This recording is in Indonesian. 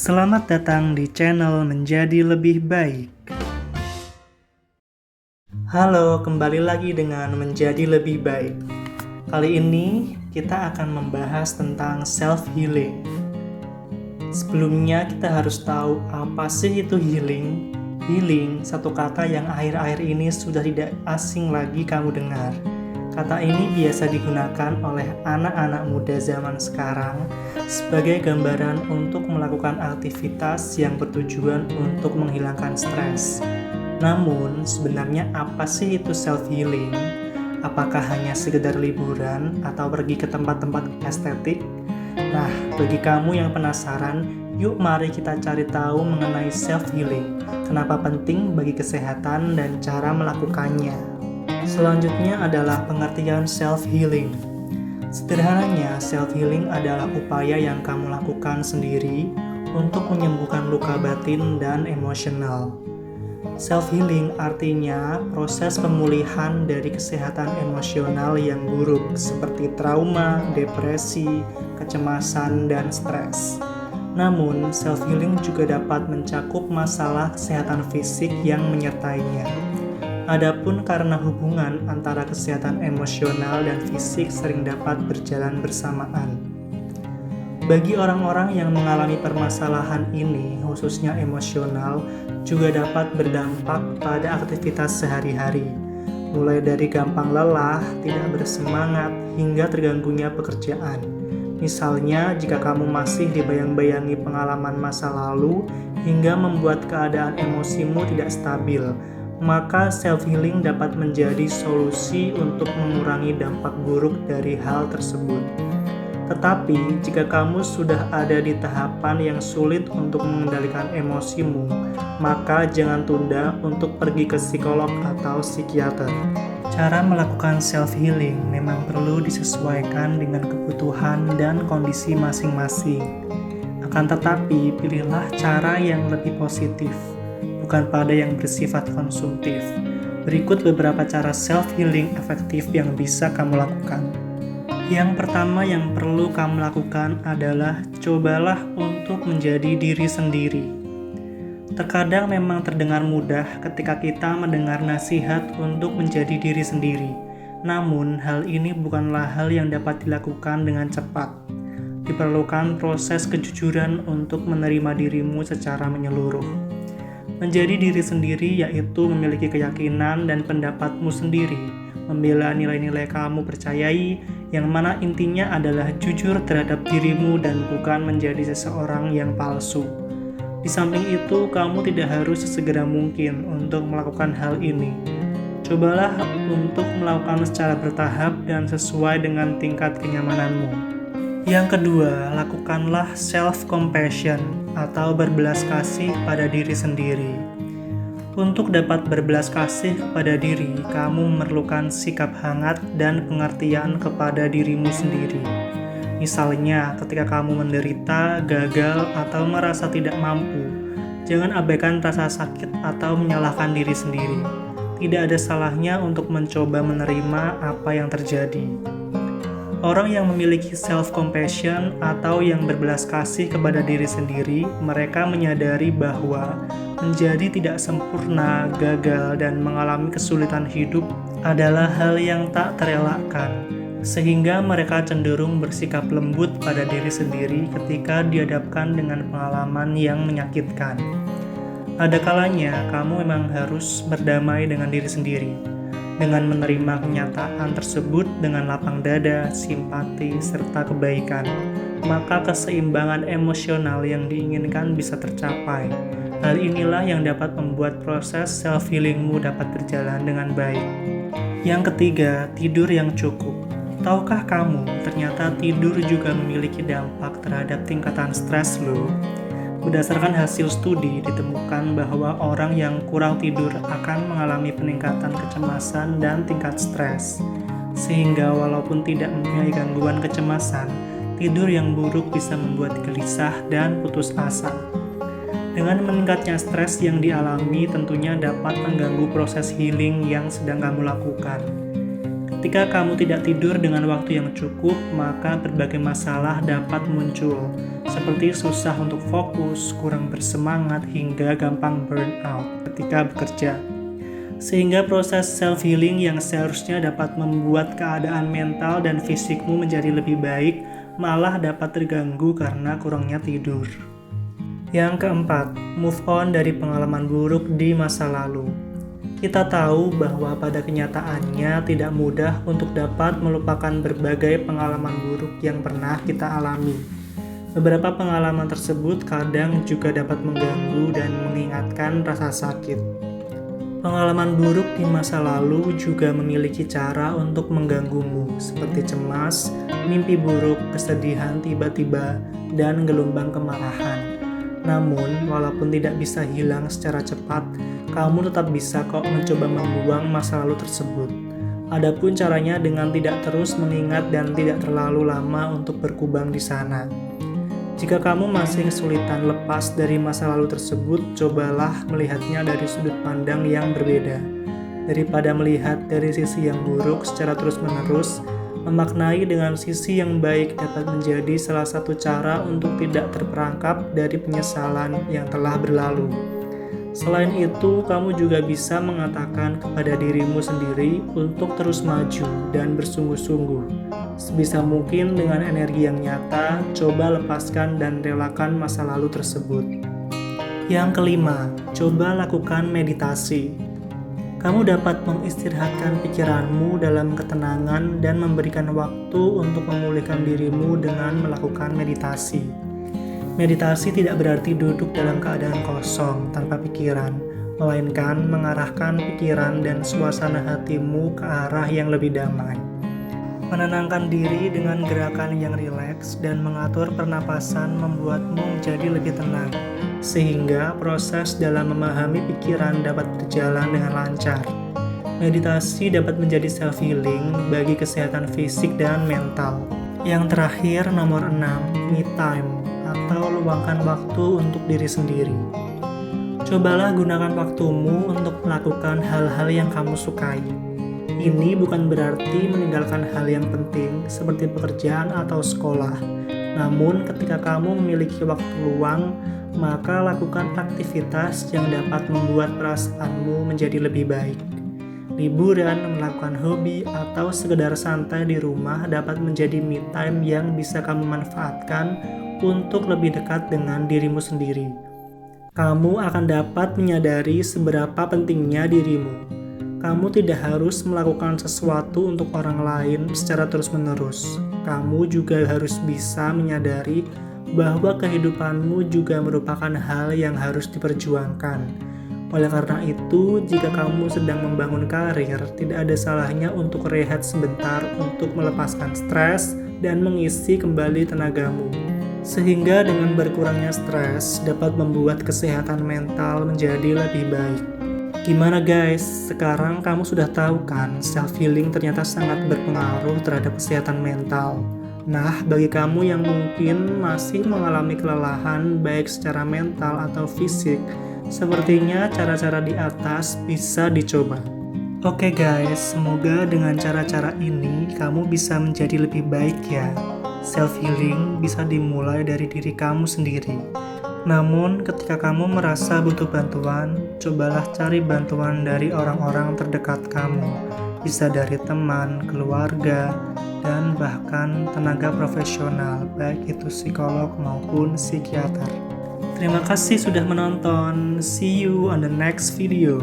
Selamat datang di channel Menjadi Lebih Baik. Halo, kembali lagi dengan Menjadi Lebih Baik. Kali ini kita akan membahas tentang self-healing. Sebelumnya kita harus tahu apa sih itu healing. Healing, satu kata yang akhir-akhir ini sudah tidak asing lagi kamu dengar. Kata ini biasa digunakan oleh anak-anak muda zaman sekarang sebagai gambaran untuk melakukan aktivitas yang bertujuan untuk menghilangkan stres. Namun, sebenarnya apa sih itu self-healing? Apakah hanya sekedar liburan atau pergi ke tempat-tempat estetik? Nah, bagi kamu yang penasaran, yuk mari kita cari tahu mengenai self-healing. Kenapa penting bagi kesehatan dan cara melakukannya. Selanjutnya adalah pengertian self-healing. Sederhananya, self-healing adalah upaya yang kamu lakukan sendiri untuk menyembuhkan luka batin dan emosional. Self-healing artinya proses pemulihan dari kesehatan emosional yang buruk seperti trauma, depresi, kecemasan, dan stres. Namun, self-healing juga dapat mencakup masalah kesehatan fisik yang menyertainya. Adapun karena hubungan antara kesehatan emosional dan fisik sering dapat berjalan bersamaan. Bagi orang-orang yang mengalami permasalahan ini, khususnya emosional, juga dapat berdampak pada aktivitas sehari-hari, mulai dari gampang lelah, tidak bersemangat, hingga terganggunya pekerjaan. Misalnya, jika kamu masih dibayang-bayangi pengalaman masa lalu hingga membuat keadaan emosimu tidak stabil, maka self-healing dapat menjadi solusi untuk mengurangi dampak buruk dari hal tersebut. Tetapi, jika kamu sudah ada di tahapan yang sulit untuk mengendalikan emosimu, maka jangan tunda untuk pergi ke psikolog atau psikiater. Cara melakukan self-healing memang perlu disesuaikan dengan kebutuhan dan kondisi masing-masing. Akan tetapi, pilihlah cara yang lebih positif, bukan pada yang bersifat konsumtif. Berikut beberapa cara self-healing efektif yang bisa kamu lakukan. Yang pertama yang perlu kamu lakukan adalah cobalah untuk menjadi diri sendiri. Terkadang memang terdengar mudah ketika kita mendengar nasihat untuk menjadi diri sendiri. Namun, hal ini bukanlah hal yang dapat dilakukan dengan cepat. Diperlukan proses kejujuran untuk menerima dirimu secara menyeluruh. Menjadi diri sendiri yaitu memiliki keyakinan dan pendapatmu sendiri, membela nilai-nilai kamu percayai, yang mana intinya adalah jujur terhadap dirimu dan bukan menjadi seseorang yang palsu. Di samping itu, kamu tidak harus sesegera mungkin untuk melakukan hal ini. Cobalah untuk melakukan secara bertahap dan sesuai dengan tingkat kenyamananmu. Yang kedua, lakukanlah self-compassion atau berbelas kasih pada diri sendiri. Untuk dapat berbelas kasih kepada diri, kamu memerlukan sikap hangat dan pengertian kepada dirimu sendiri. Misalnya, ketika kamu menderita, gagal, atau merasa tidak mampu, jangan abaikan rasa sakit atau menyalahkan diri sendiri. Tidak ada salahnya untuk mencoba menerima apa yang terjadi. Orang yang memiliki self-compassion atau yang berbelas kasih kepada diri sendiri, mereka menyadari bahwa menjadi tidak sempurna, gagal, dan mengalami kesulitan hidup adalah hal yang tak terelakkan, sehingga mereka cenderung bersikap lembut pada diri sendiri ketika dihadapkan dengan pengalaman yang menyakitkan. Ada kalanya kamu memang harus berdamai dengan diri sendiri. Dengan menerima kenyataan tersebut dengan lapang dada, simpati, serta kebaikan, maka keseimbangan emosional yang diinginkan bisa tercapai. Hal inilah yang dapat membuat proses self-healingmu dapat berjalan dengan baik. Yang ketiga, tidur yang cukup. Tahukah kamu, ternyata tidur juga memiliki dampak terhadap tingkatan stres loh. Berdasarkan hasil studi, ditemukan bahwa orang yang kurang tidur akan mengalami peningkatan kecemasan dan tingkat stres. Sehingga walaupun tidak mempunyai gangguan kecemasan, tidur yang buruk bisa membuat gelisah dan putus asa. Dengan meningkatnya stres yang dialami tentunya dapat mengganggu proses healing yang sedang kamu lakukan. Ketika kamu tidak tidur dengan waktu yang cukup, maka berbagai masalah dapat muncul, seperti susah untuk fokus, kurang bersemangat, hingga gampang burn out ketika bekerja. Sehingga proses self-healing yang seharusnya dapat membuat keadaan mental dan fisikmu menjadi lebih baik, malah dapat terganggu karena kurangnya tidur. Yang keempat, move on dari pengalaman buruk di masa lalu. Kita tahu bahwa pada kenyataannya tidak mudah untuk dapat melupakan berbagai pengalaman buruk yang pernah kita alami. Beberapa pengalaman tersebut kadang juga dapat mengganggu dan mengingatkan rasa sakit. Pengalaman buruk di masa lalu juga memiliki cara untuk mengganggumu, seperti cemas, mimpi buruk, kesedihan tiba-tiba, dan gelombang kemarahan. Namun, walaupun tidak bisa hilang secara cepat, kamu tetap bisa kok mencoba membuang masa lalu tersebut. Adapun caranya dengan tidak terus mengingat dan tidak terlalu lama untuk berkubang di sana. Jika kamu masih kesulitan lepas dari masa lalu tersebut, cobalah melihatnya dari sudut pandang yang berbeda. Daripada melihat dari sisi yang buruk secara terus-menerus, memaknai dengan sisi yang baik dapat menjadi salah satu cara untuk tidak terperangkap dari penyesalan yang telah berlalu. Selain itu, kamu juga bisa mengatakan kepada dirimu sendiri untuk terus maju dan bersungguh-sungguh. Sebisa mungkin dengan energi yang nyata, coba lepaskan dan relakan masa lalu tersebut. Yang kelima, coba lakukan meditasi. Kamu dapat mengistirahatkan pikiranmu dalam ketenangan dan memberikan waktu untuk memulihkan dirimu dengan melakukan meditasi. Meditasi tidak berarti duduk dalam keadaan kosong tanpa pikiran, melainkan mengarahkan pikiran dan suasana hatimu ke arah yang lebih damai. Menenangkan diri dengan gerakan yang rileks dan mengatur pernapasan membuatmu menjadi lebih tenang, sehingga proses dalam memahami pikiran dapat berjalan dengan lancar. Meditasi dapat menjadi self-healing bagi kesehatan fisik dan mental. Yang terakhir, nomor 6, me time, atau luangkan waktu untuk diri sendiri. Cobalah gunakan waktumu untuk melakukan hal-hal yang kamu sukai. Ini bukan berarti meninggalkan hal yang penting seperti pekerjaan atau sekolah. Namun, ketika kamu memiliki waktu luang, maka lakukan aktivitas yang dapat membuat perasaanmu menjadi lebih baik. Liburan, melakukan hobi, atau sekedar santai di rumah dapat menjadi me time yang bisa kamu manfaatkan untuk lebih dekat dengan dirimu sendiri. Kamu akan dapat menyadari seberapa pentingnya dirimu. Kamu tidak harus melakukan sesuatu untuk orang lain secara terus-menerus. Kamu juga harus bisa menyadari bahwa kehidupanmu juga merupakan hal yang harus diperjuangkan. Oleh karena itu, jika kamu sedang membangun karir, tidak ada salahnya untuk rehat sebentar untuk melepaskan stres dan mengisi kembali tenagamu. Sehingga dengan berkurangnya stres dapat membuat kesehatan mental menjadi lebih baik. Gimana guys, sekarang kamu sudah tahu kan self-healing ternyata sangat berpengaruh terhadap kesehatan mental. Nah, bagi kamu yang mungkin masih mengalami kelelahan baik secara mental atau fisik, sepertinya cara-cara di atas bisa dicoba. Oke guys, semoga dengan cara-cara ini kamu bisa menjadi lebih baik ya. Self-healing bisa dimulai dari diri kamu sendiri. Namun, ketika kamu merasa butuh bantuan, cobalah cari bantuan dari orang-orang terdekat kamu. Bisa dari teman, keluarga, dan bahkan tenaga profesional, baik itu psikolog maupun psikiater. Terima kasih sudah menonton. See you on the next video.